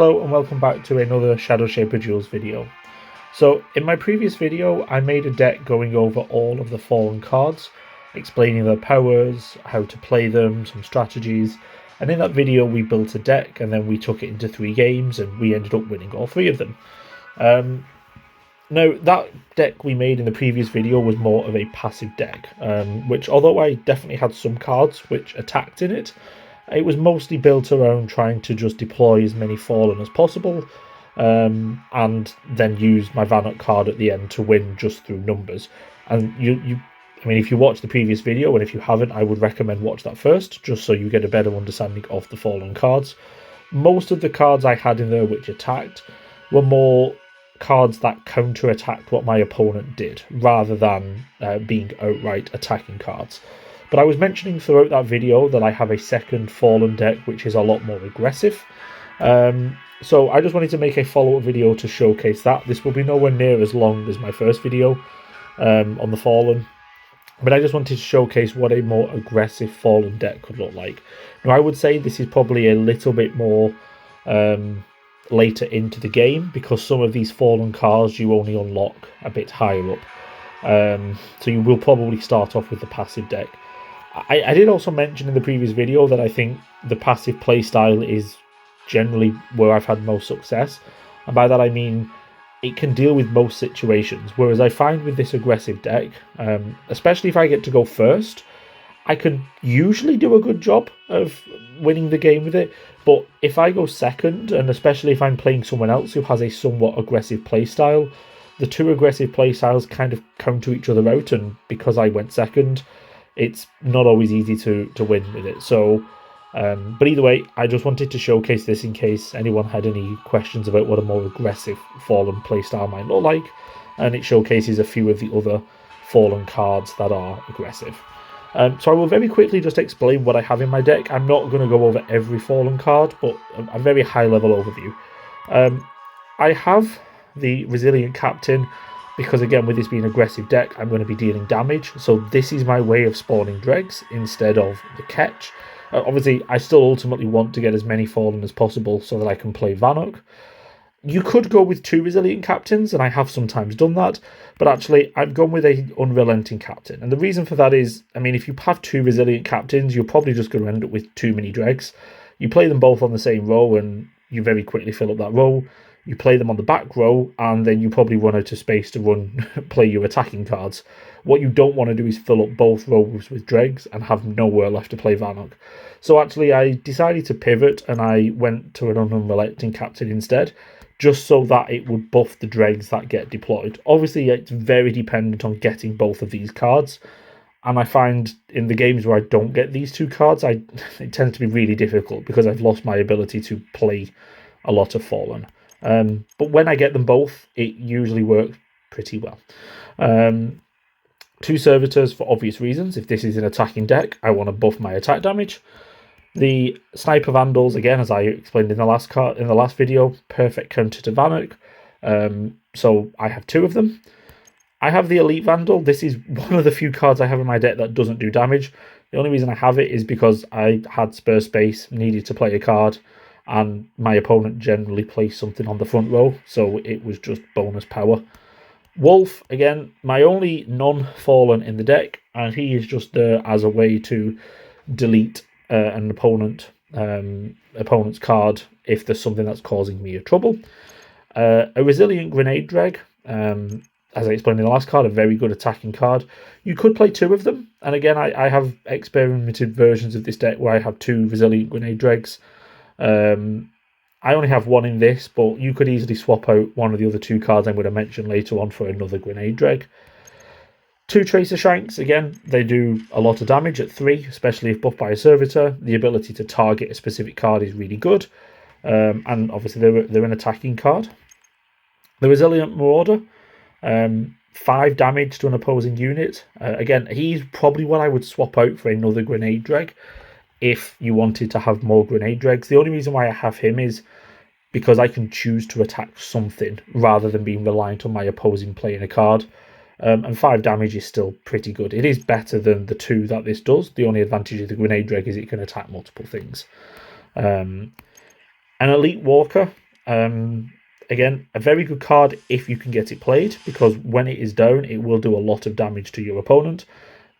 Hello and welcome back to another Shadowshaper Duels video. So in my previous video I made a deck going over all of the fallen cards, explaining their powers, how to play them, some strategies, and in that video we built a deck and then we took it into 3 games and we ended up winning all 3 of them. Now that deck we made in the previous video was more of a passive deck, which although I definitely had some cards which attacked in it, it was mostly built around trying to just deploy as many fallen as possible, and then use my Vanok card at the end to win just through numbers. And I mean, if you watch the previous video, and if you haven't, I would recommend watch that first, just so you get a better understanding of the fallen cards. Most of the cards I had in there which attacked were more cards that counter-attacked what my opponent did, rather than being outright attacking cards. But I was mentioning throughout that video that I have a second Fallen deck which is a lot more aggressive. So I just wanted to make a follow-up video to showcase that. This will be nowhere near as long as my first video on the Fallen. But I just wanted to showcase what a more aggressive Fallen deck could look like. Now I would say this is probably a little bit more later into the game, because some of these Fallen cards you only unlock a bit higher up. So you will probably start off with the passive deck. I did also mention in the previous video that I think the passive playstyle is generally where I've had most success, and by that I mean it can deal with most situations, whereas I find with this aggressive deck, especially if I get to go first, I can usually do a good job of winning the game with it, but if I go second, and especially if I'm playing someone else who has a somewhat aggressive playstyle, the 2 aggressive playstyles kind of counter each other out, and because I went second, it's not always easy to win with it. So, but either way, I just wanted to showcase this in case anyone had any questions about what a more aggressive Fallen playstyle might look like, and it showcases a few of the other Fallen cards that are aggressive. So I will very quickly just explain what I have in my deck. I'm not going to go over every Fallen card, but a very high level overview. I have the Resilient Captain, because again, with this being an aggressive deck, I'm going to be dealing damage, so this is my way of spawning dregs instead of the catch. Obviously, I still ultimately want to get as many Fallen as possible so that I can play Vanok. You could go with 2 Resilient Captains, and I have sometimes done that, but actually I've gone with a Unrelenting Captain. And the reason for that is, I mean, if you have 2 Resilient Captains, you're probably just going to end up with too many dregs. You play them both on the same row, and you very quickly fill up that row. You play them on the back row, and then you probably run out of space to play your attacking cards. What you don't want to do is fill up both rows with dregs and have nowhere left to play Vanok. So actually I decided to pivot, and I went to an Unrelenting Captain instead, just so that it would buff the dregs that get deployed. Obviously it's very dependent on getting both of these cards, and I find in the games where I don't get these 2 cards, it tends to be really difficult because I've lost my ability to play a lot of Fallen. But when I get them both, it usually works pretty well. 2 Servitors for obvious reasons. If this is an attacking deck, I want to buff my attack damage. The Sniper Vandals, again, as I explained in the last video, perfect counter to Vanok. So I have 2 of them. I have the Elite Vandal. This is one of the few cards I have in my deck that doesn't do damage. The only reason I have it is because I had spare space, needed to play a card, and my opponent generally plays something on the front row, so it was just bonus power. Wolf, again, my only non-Fallen in the deck, and he is just there as a way to delete an opponent's card if there's something that's causing me a trouble. A Resilient Grenade Dreg, as I explained in the last card, a very good attacking card. You could play 2 of them, and again, I have experimented versions of this deck where I have 2 Resilient Grenade Dregs. I only have 1 in this, but you could easily swap out one of the other 2 cards I'm going to mention later on for another Grenade Dreg. 2 Tracer Shanks, again, they do a lot of damage at 3, especially if buffed by a Servitor. The ability to target a specific card is really good, and obviously they're an attacking card. The Resilient Marauder, 5 damage to an opposing unit. Again, he's probably what I would swap out for another Grenade Dreg if you wanted to have more Grenade Dregs. The only reason why I have him is because I can choose to attack something rather than being reliant on my opposing playing a card. And 5 damage is still pretty good. It is better than the 2 that this does. The only advantage of the Grenade Dreg is it can attack multiple things. An Elite Walker, Again, a very good card if you can get it played, because when it is down, it will do a lot of damage to your opponent.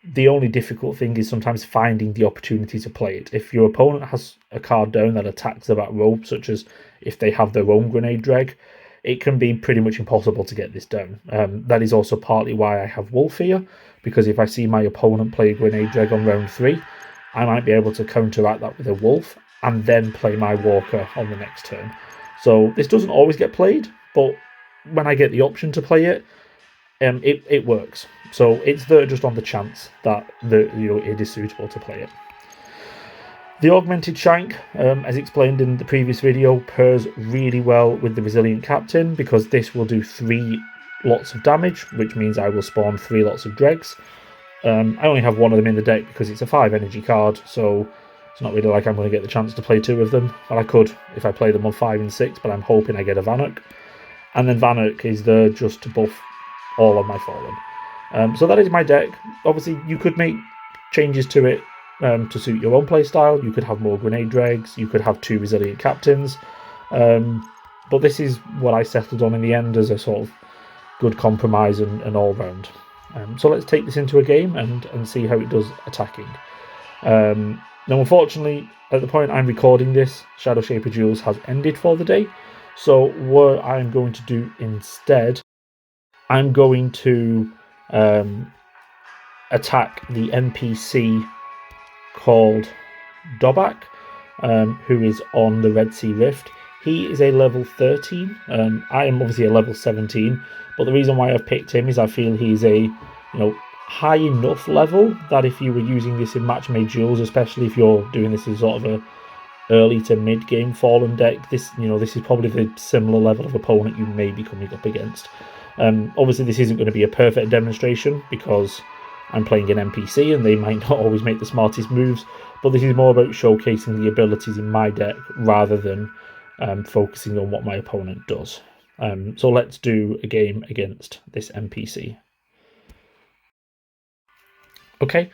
The only difficult thing is sometimes finding the opportunity to play it. If your opponent has a card down that attacks the back row, such as if they have their own grenade dreg, it can be pretty much impossible to get this down. That is also partly why I have Wolf here, because if I see my opponent play a grenade dreg on round 3, I might be able to counteract that with a Wolf and then play my Walker on the next turn. So this doesn't always get played, but when I get the option to play it, it works. So it's there just on the chance that it is suitable to play it. The augmented shank, as explained in the previous video, pairs really well with the resilient captain, because this will do 3 lots of damage, which means I will spawn 3 lots of dregs. I only have 1 of them in the deck because it's a 5 energy card, so it's not really like I'm going to get the chance to play 2 of them. But I could if I play them on 5 and 6, but I'm hoping I get a Vanuk. And then Vanuk is there just to buff all of my Fallen. So that is my deck. Obviously, you could make changes to it to suit your own playstyle. You could have more grenade dregs. You could have 2 resilient captains. But this is what I settled on in the end as a sort of good compromise and all round. So let's take this into a game and see how it does attacking. Now, unfortunately, at the point I'm recording this, Shadowshaper Duels has ended for the day. So what I'm going to do instead, I'm going to attack the NPC called Dobbaq, who is on the Red Sea Rift. He is a level 13. I am obviously a level 17, but the reason why I've picked him is I feel he's a high enough level that if you were using this in match-made duels, especially if you're doing this as sort of a early to mid-game Fallen deck, this is probably the similar level of opponent you may be coming up against. Obviously, this isn't going to be a perfect demonstration because I'm playing an NPC and they might not always make the smartest moves, but this is more about showcasing the abilities in my deck rather than focusing on what my opponent does. So let's do a game against this NPC. Okay,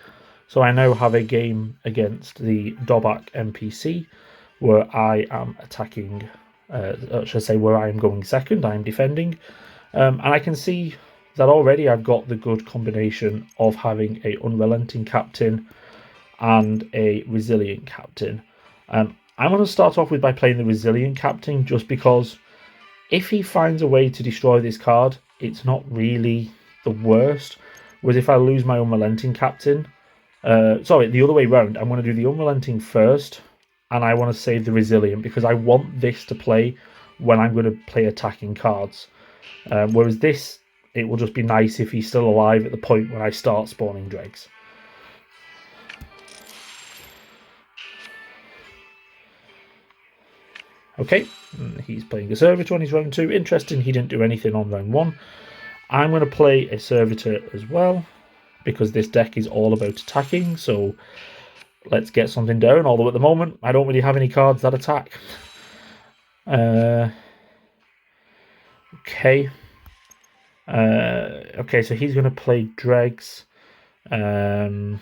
so I now have a game against the Dobbaq NPC where I am attacking, where I am going second, I am defending. And I can see that already I've got the good combination of having a unrelenting captain and a resilient captain. I'm going to start off by playing the resilient captain just because if he finds a way to destroy this card, it's not really the worst. Whereas if I lose my unrelenting captain, the other way around, I'm going to do the unrelenting first and I want to save the resilient because I want this to play when I'm going to play attacking cards. Whereas this, it will just be nice if he's still alive at the point when I start spawning dregs. Okay, he's playing a servitor on his round 2. Interesting, he didn't do anything on round 1. I'm going to play a servitor as well because this deck is all about attacking. So let's get something down. Although at the moment, I don't really have any cards that attack. Okay. Okay, so he's going to play dregs. I'm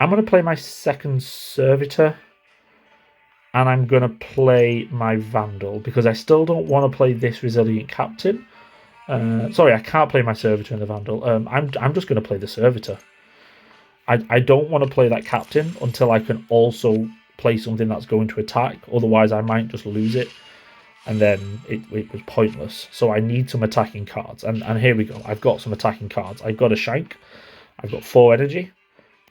going to play my second servitor. And I'm going to play my Vandal because I still don't want to play this resilient captain. Sorry, I can't play my servitor and the Vandal. I'm just going to play the servitor. I don't want to play that captain until I can also play something that's going to attack. Otherwise, I might just lose it. And then it was pointless. So I need some attacking cards. And here we go. I've got some attacking cards. I've got a Shank. I've got 4 energy.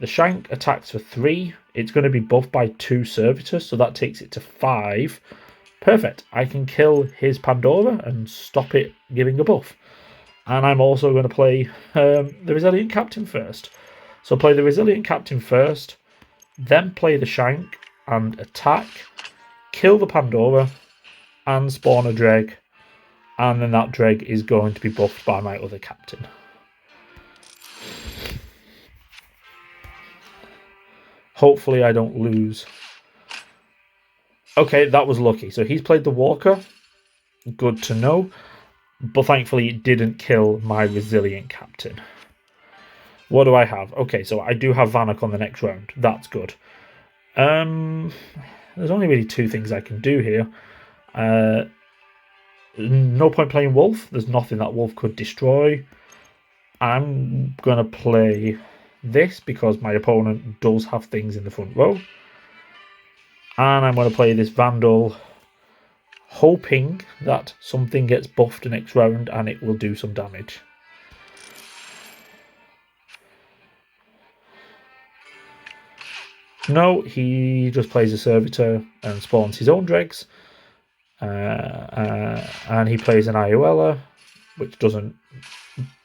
The Shank attacks for 3. It's going to be buffed by 2 servitors, so that takes it to 5. Perfect. I can kill his Pandora and stop it giving a buff. And I'm also going to play the Resilient Captain first. So play the Resilient Captain first, then play the Shank and attack, kill the Pandora, and spawn a Dreg. And then that Dreg is going to be buffed by my other Captain. Hopefully I don't lose. Okay, that was lucky. So he's played the Walker. Good to know. But thankfully it didn't kill my Resilient Captain. What do I have? Okay, so I do have Vanuk on the next round. That's good. there's only really two things I can do here. No point playing Wolf. There's nothing that Wolf could destroy. I'm going to play this because my opponent does have things in the front row. And I'm going to play this Vandal, hoping that something gets buffed next round and it will do some damage. No, he just plays a Servitor and spawns his own dregs. And he plays an Ioella, which doesn't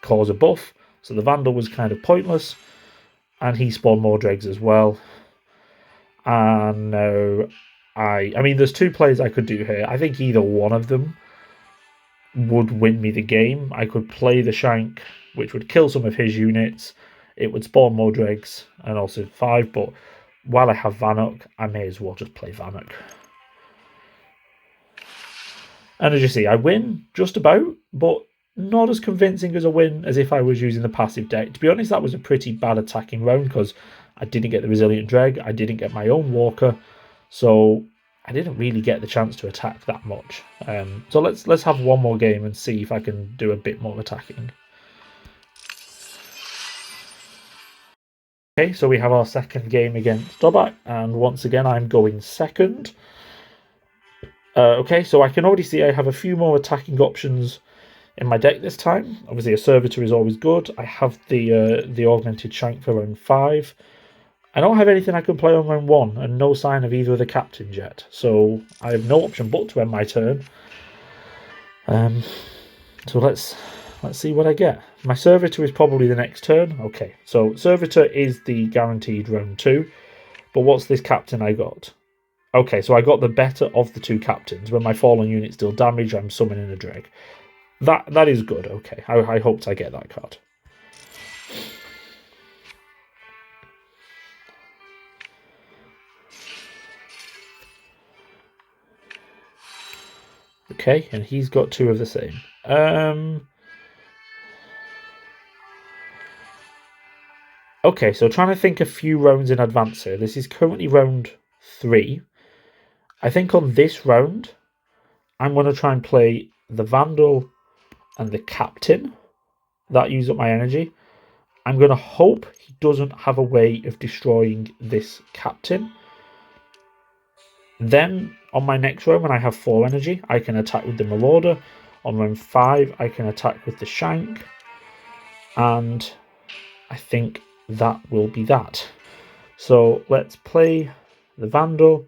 cause a buff. So the Vandal was kind of pointless. And he spawned more dregs as well. And now I mean, there's two plays I could do here. I think either one of them would win me the game. I could play the Shank, which would kill some of his units. It would spawn more dregs and also 5. But while I have Vanok, I may as well just play Vanok. And as you see, I win just about, but not as convincing as a win as if I was using the passive deck. To be honest, that was a pretty bad attacking round because I didn't get the Resilient Dreg, I didn't get my own Walker, so I didn't really get the chance to attack that much. So let's have one more game and see if I can do a bit more attacking. Okay, so we have our second game against Dobbaq, and once again I'm going second. Okay, so I can already see I have a few more attacking options in my deck this time. Obviously, a Servitor is always good. I have the Augmented Shank for round 5. I don't have anything I can play on round 1, and no sign of either of the captains yet. So I have no option but to end my turn. So let's see what I get. My Servitor is probably the next turn. Okay, so Servitor is the guaranteed round 2. But what's this captain I got? Okay, so I got the better of the two captains. When my fallen units deal damage, I'm summoning a dreg. That is good, okay. I hoped I get that card. Okay, and he's got 2 of the same. Okay, so trying to think a few rounds in advance here. This is currently round 3. I think on this round, I'm going to try and play the Vandal and the Captain. That use up my energy. I'm going to hope he doesn't have a way of destroying this Captain. Then, on my next round, when I have 4 energy, I can attack with the Marauder. On round 5, I can attack with the Shank. And I think that will be that. So, let's play the Vandal.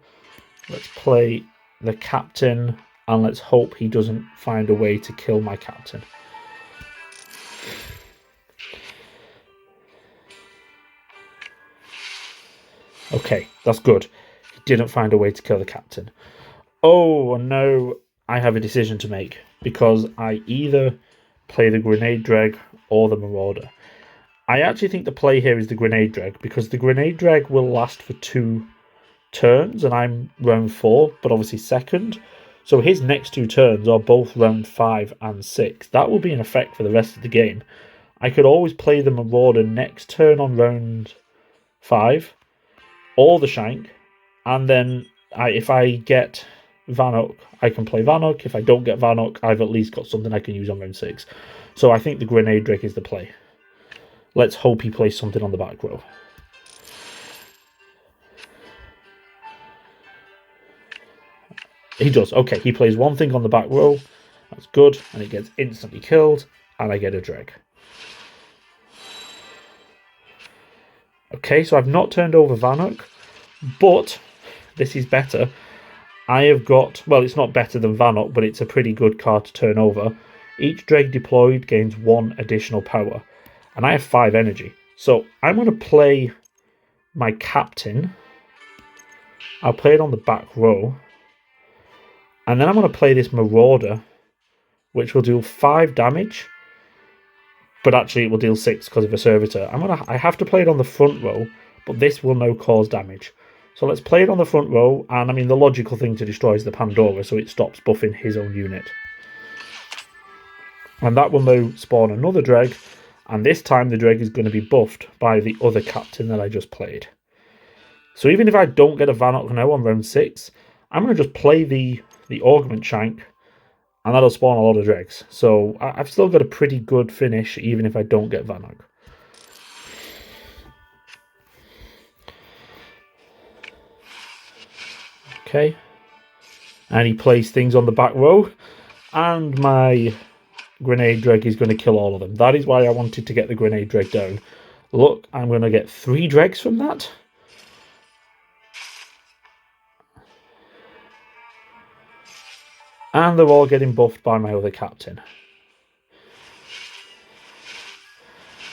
Let's play the Captain, and let's hope he doesn't find a way to kill my Captain. Okay, that's good. He didn't find a way to kill the Captain. Oh, no, I have a decision to make, because I either play the Grenade Dreg or the Marauder. I actually think the play here is the Grenade Dreg, because the Grenade Dreg will last for 2 turns, and I'm round 4, but obviously second. So his next 2 turns are both round 5 and 6. That will be in effect for the rest of the game. I could always play the Marauder next turn on round 5, or the Shank, and then if I get Vanok, I can play Vanok. If I don't get Vanok, I've at least got something I can use on round 6. So I think the Grenade Drake is the play. Let's hope he plays something on the back row. He does. Okay, he plays one thing on the back row. That's good. And it gets instantly killed. And I get a dreg. Okay, so I've not turned over Vanok. But this is better. I have got... Well, it's not better than Vanok, but it's a pretty good card to turn over. Each dreg deployed gains 1 additional power. And I have 5 energy. So I'm going to play my Captain. I'll play it on the back row. And then I'm going to play this Marauder, which will deal 5 damage. But actually it will deal 6 because of a Servitor. I have to play it on the front row, but this will now cause damage. So let's play it on the front row. And I mean, the logical thing to destroy is the Pandora, so it stops buffing his own unit. And that will now spawn another dreg. And this time the dreg is going to be buffed by the other Captain that I just played. So even if I don't get a Vanok now on round 6, I'm going to just play the Augment Shank, and that'll spawn a lot of dregs. So I've still got a pretty good finish, even if I don't get Vanok. Okay. And he plays things on the back row, and my Grenade Dreg is going to kill all of them. That is why I wanted to get the Grenade Dreg down. Look, I'm going to get 3 dregs from that. And they're all getting buffed by my other captain.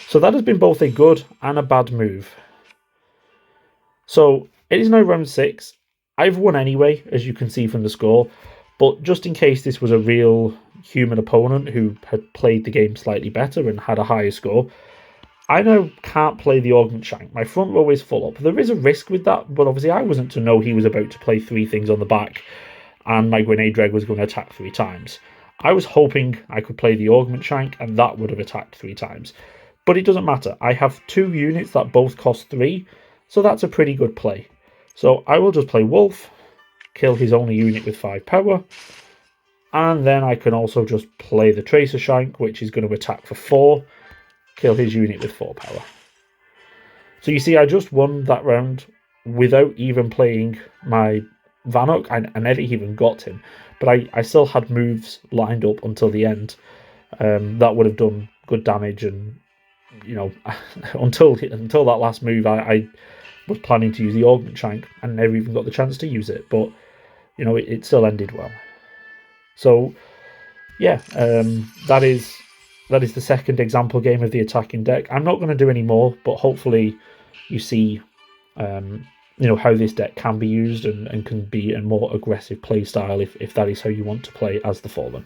So that has been both a good and a bad move. So it is now round 6. I've won anyway, as you can see from the score. But just in case this was a real human opponent who had played the game slightly better and had a higher score, I now can't play the Augment Shank. My front row is full up. There is a risk with that, but obviously I wasn't to know he was about to play 3 things on the back and my Grenade Dreg was going to attack 3 times. I was hoping I could play the Augment Shank and that would have attacked 3 times. But it doesn't matter. I have 2 units that both cost 3, so that's a pretty good play. So I will just play Wolf, kill his only unit with 5 power, and then I can also just play the Tracer Shank, which is going to attack for 4, kill his unit with 4 power. So you see, I just won that round without even playing my Vanok. I never even got him, but I still had moves lined up until the end that would have done good damage. And you know, until that last move, I was planning to use the Augment Shank and never even got the chance to use it. But you know, it still ended well. So yeah, that is the second example game of the attacking deck. I'm not going to do any more, but hopefully you see you know, how this deck can be used and can be a more aggressive play style if that is how you want to play as the Fallen.